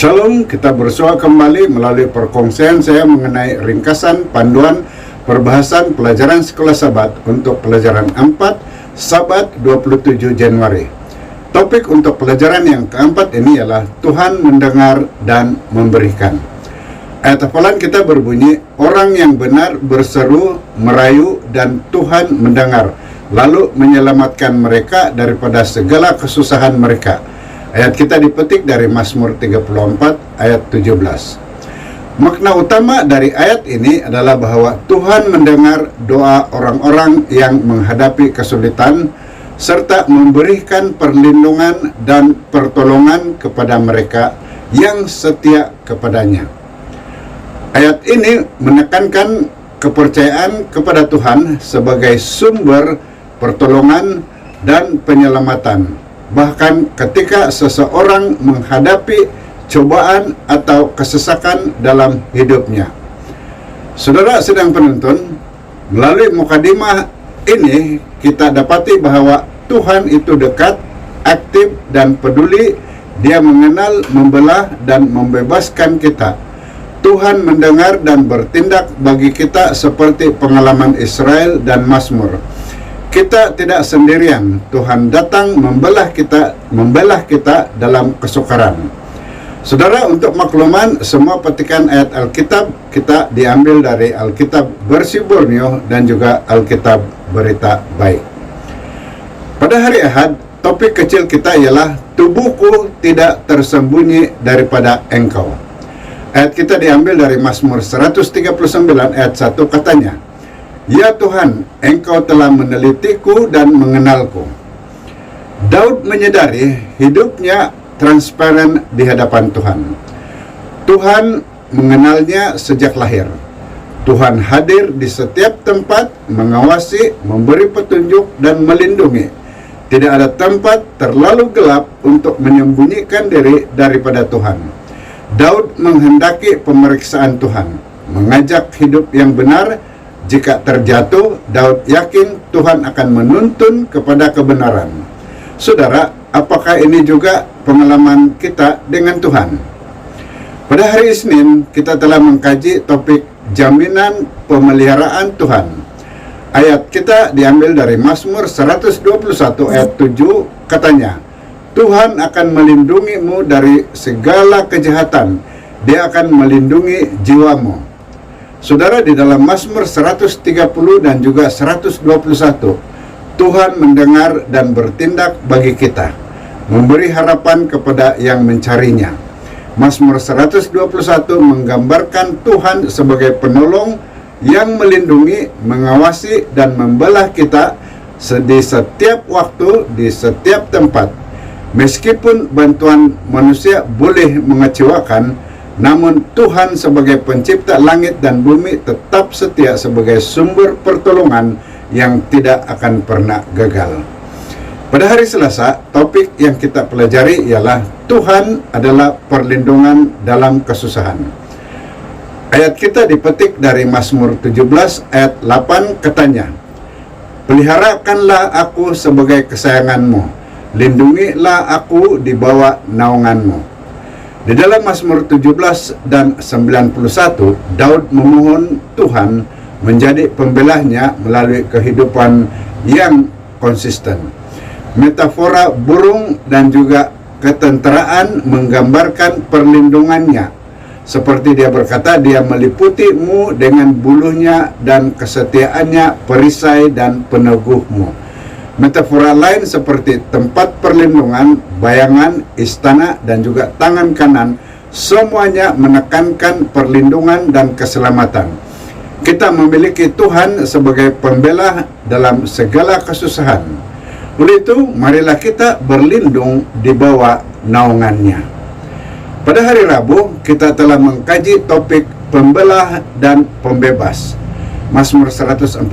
Shalom, kita bersua kembali melalui perkongsian saya mengenai ringkasan panduan perbahasan pelajaran sekolah Sabat untuk pelajaran 4 Sabat 27 Januari. Topik untuk pelajaran yang keempat ini ialah Tuhan mendengar dan memberikan. Ayat hafalan kita berbunyi, orang yang benar berseru, merayu, dan Tuhan mendengar, lalu menyelamatkan mereka daripada segala kesusahan mereka. Ayat kita dipetik dari Mazmur 34 ayat 17. Makna utama dari ayat ini adalah bahwa Tuhan mendengar doa orang-orang yang menghadapi kesulitan serta memberikan perlindungan dan pertolongan kepada mereka yang setia kepadanya. Ayat ini menekankan kepercayaan kepada Tuhan sebagai sumber pertolongan dan penyelamatan. Bahkan ketika seseorang menghadapi cobaan atau kesesakan dalam hidupnya. Saudara sedang penonton, melalui mukadimah ini kita dapati bahwa Tuhan itu dekat, aktif, dan peduli. Dia mengenal, membelah, dan membebaskan kita. Tuhan mendengar dan bertindak bagi kita seperti pengalaman Israel dan Mazmur. Kita tidak sendirian. Tuhan datang membelah kita dalam kesukaran. Saudara, untuk makluman, semua petikan ayat Alkitab kita diambil dari Alkitab Versi Borneo dan juga Alkitab Berita Baik. Pada hari Ahad, topik kecil kita ialah tubuhku tidak tersembunyi daripada Engkau. Ayat kita diambil dari Mazmur 139 ayat 1, katanya, Ya Tuhan, Engkau telah menelitiku dan mengenalku. Daud menyadari hidupnya transparan di hadapan Tuhan. Tuhan mengenalnya sejak lahir. Tuhan hadir di setiap tempat, mengawasi, memberi petunjuk, dan melindungi. Tidak ada tempat terlalu gelap untuk menyembunyikan diri daripada Tuhan. Daud menghendaki pemeriksaan Tuhan, mengajak hidup yang benar. Jika terjatuh, Daud yakin Tuhan akan menuntun kepada kebenaran. Saudara, apakah ini juga pengalaman kita dengan Tuhan? Pada hari Isnin, kita telah mengkaji topik jaminan pemeliharaan Tuhan. Ayat kita diambil dari Mazmur 121 ayat 7, katanya, Tuhan akan melindungimu dari segala kejahatan. Dia akan melindungi jiwamu. Saudara, di dalam Mazmur 130 dan juga 121, Tuhan mendengar dan bertindak bagi kita, memberi harapan kepada yang mencarinya. Mazmur 121 menggambarkan Tuhan sebagai penolong yang melindungi, mengawasi, dan membelah kita di setiap waktu, di setiap tempat. Meskipun bantuan manusia boleh mengecewakan, namun Tuhan sebagai pencipta langit dan bumi tetap setia sebagai sumber pertolongan yang tidak akan pernah gagal. Pada hari Selasa, topik yang kita pelajari ialah Tuhan adalah perlindungan dalam kesusahan. Ayat kita dipetik dari Mazmur 17 ayat 8, katanya, Peliharakanlah aku sebagai kesayanganmu, lindungilah aku di bawah naunganmu. Di dalam Mazmur 17 dan 91, Daud memohon Tuhan menjadi pembelahnya melalui kehidupan yang konsisten. Metafora burung dan juga ketenteraan menggambarkan perlindungannya. Seperti dia berkata, dia meliputimu dengan bulunya dan kesetiaannya perisai dan peneguhmu. Metafora lain seperti tempat perlindungan, bayangan, istana, dan juga tangan kanan, semuanya menekankan perlindungan dan keselamatan. Kita memiliki Tuhan sebagai pembela dalam segala kesusahan. Oleh itu, marilah kita berlindung di bawah naungannya. Pada hari Rabu, kita telah mengkaji topik pembelah dan pembebas. Mazmur 114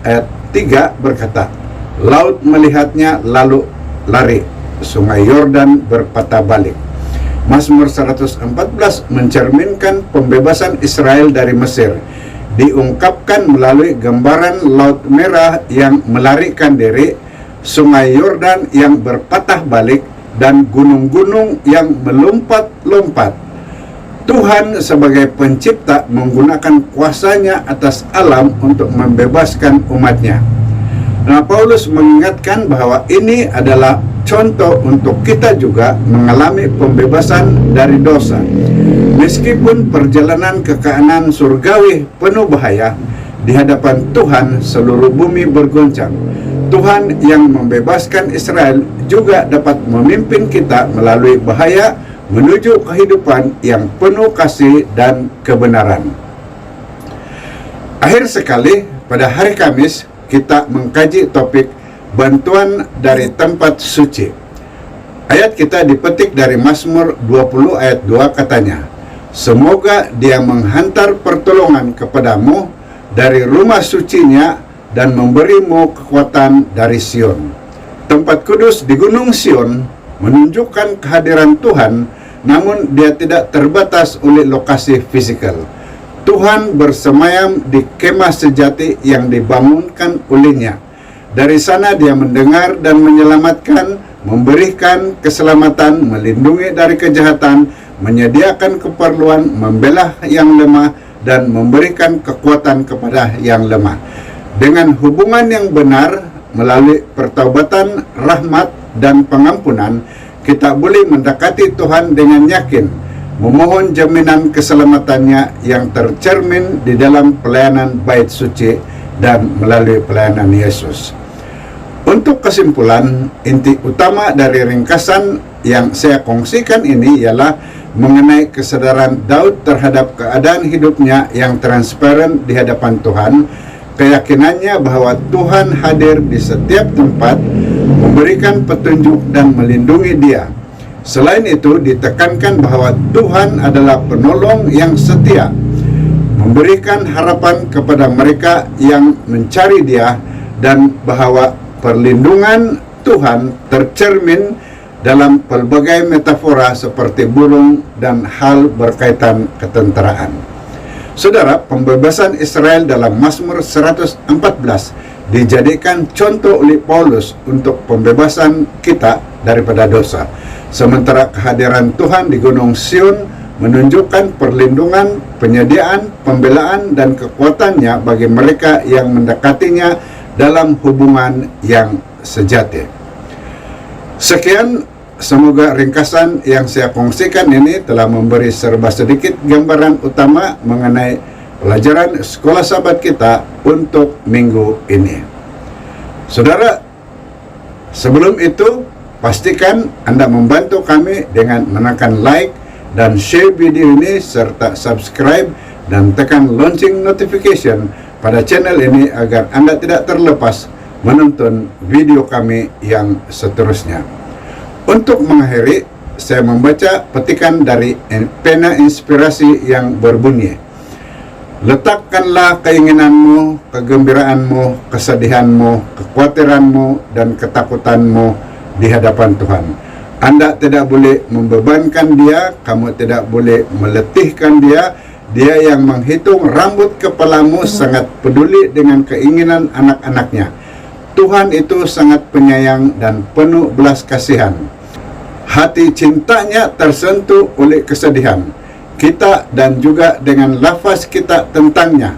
ayat 3 berkata, Laut melihatnya lalu lari, sungai Yordan berpatah balik. Mazmur 114 mencerminkan pembebasan Israel dari Mesir. Diungkapkan melalui gambaran Laut Merah yang melarikan diri, sungai Yordan yang berpatah balik, dan gunung-gunung yang melompat-lompat. Tuhan sebagai pencipta menggunakan kuasanya atas alam untuk membebaskan umatnya. Nah, Paulus mengingatkan bahwa ini adalah contoh untuk kita juga mengalami pembebasan dari dosa. Meskipun perjalanan ke Kanaan surgawi penuh bahaya, di hadapan Tuhan seluruh bumi bergoncang. Tuhan yang membebaskan Israel juga dapat memimpin kita melalui bahaya menuju kehidupan yang penuh kasih dan kebenaran. Akhir sekali, pada hari Kamis kita mengkaji topik bantuan dari tempat suci. Ayat kita dipetik dari Mazmur 20 ayat 2, katanya, "Semoga Dia menghantar pertolongan kepadamu dari rumah sucinya dan memberimu kekuatan dari Sion." Tempat kudus di Gunung Sion menunjukkan kehadiran Tuhan, namun dia tidak terbatas oleh lokasi fisikal. Tuhan bersemayam di kemah sejati yang dibangunkan olehnya. Dari sana dia mendengar dan menyelamatkan, memberikan keselamatan, melindungi dari kejahatan, menyediakan keperluan, membela yang lemah, dan memberikan kekuatan kepada yang lemah. Dengan hubungan yang benar, melalui pertaubatan, rahmat, dan pengampunan, kita boleh mendekati Tuhan dengan yakin, memohon jaminan keselamatannya yang tercermin di dalam pelayanan bait suci dan melalui pelayanan Yesus. Untuk kesimpulan, inti utama dari ringkasan yang saya kongsikan ini ialah mengenai kesadaran Daud terhadap keadaan hidupnya yang transparan di hadapan Tuhan, keyakinannya bahwa Tuhan hadir di setiap tempat, memberikan petunjuk dan melindungi dia. Selain itu, ditekankan bahwa Tuhan adalah penolong yang setia, memberikan harapan kepada mereka yang mencari dia, dan bahwa perlindungan Tuhan tercermin dalam pelbagai metafora seperti burung dan hal berkaitan ketenteraan. Saudara, pembebasan Israel dalam Mazmur 114 dijadikan contoh oleh Paulus untuk pembebasan kita daripada dosa. Sementara kehadiran Tuhan di Gunung Sion menunjukkan perlindungan, penyediaan, pembelaan, dan kekuatannya bagi mereka yang mendekatinya dalam hubungan yang sejati. Sekian, semoga ringkasan yang saya kongsikan ini telah memberi serba sedikit gambaran utama mengenai pelajaran sekolah sahabat kita untuk minggu ini. Saudara, sebelum itu, pastikan Anda membantu kami dengan menekan like dan share video ini, serta subscribe dan tekan lonceng notification pada channel ini agar Anda tidak terlepas menonton video kami yang seterusnya. Untuk mengakhiri, saya membaca petikan dari pena inspirasi yang berbunyi, "Letakkanlah keinginanmu, kegembiraanmu, kesedihanmu, kekhawatiranmu, dan ketakutanmu di hadapan Tuhan. Anda tidak boleh membebankan dia, kamu tidak boleh meletihkan dia. Dia yang menghitung rambut kepalamu sangat peduli dengan keinginan anak-anaknya. Tuhan itu sangat penyayang dan penuh belas kasihan. Hati cintanya tersentuh oleh kesedihan kita dan juga dengan lafaz kita tentangnya.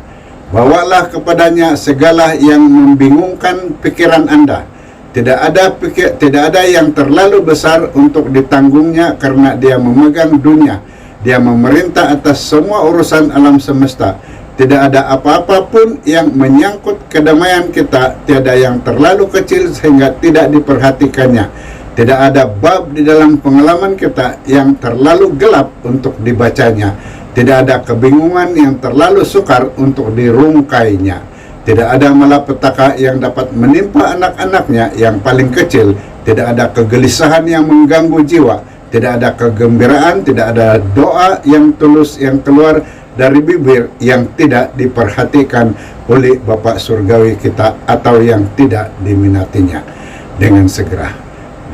Bawalah kepadanya segala yang membingungkan pikiran Anda. Tidak ada yang terlalu besar untuk ditanggungnya, karena dia memegang dunia. Dia memerintah atas semua urusan alam semesta. Tidak ada apa-apa pun yang menyangkut kedamaian kita. Tiada yang terlalu kecil sehingga tidak diperhatikannya. Tidak ada bab di dalam pengalaman kita yang terlalu gelap untuk dibacanya. Tidak ada kebingungan yang terlalu sukar untuk dirungkainya. Tidak ada malapetaka yang dapat menimpa anak-anaknya yang paling kecil. Tidak ada kegelisahan yang mengganggu jiwa. Tidak ada kegembiraan, tidak ada doa yang tulus yang keluar dari bibir yang tidak diperhatikan oleh Bapa Surgawi kita atau yang tidak diminatinya. Dengan segera.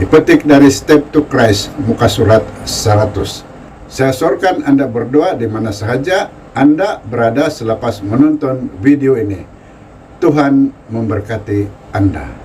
Dipetik dari Step to Christ, muka surat 100. Saya sorkan Anda berdoa di mana sahaja Anda berada selepas menonton video ini. Tuhan memberkati Anda.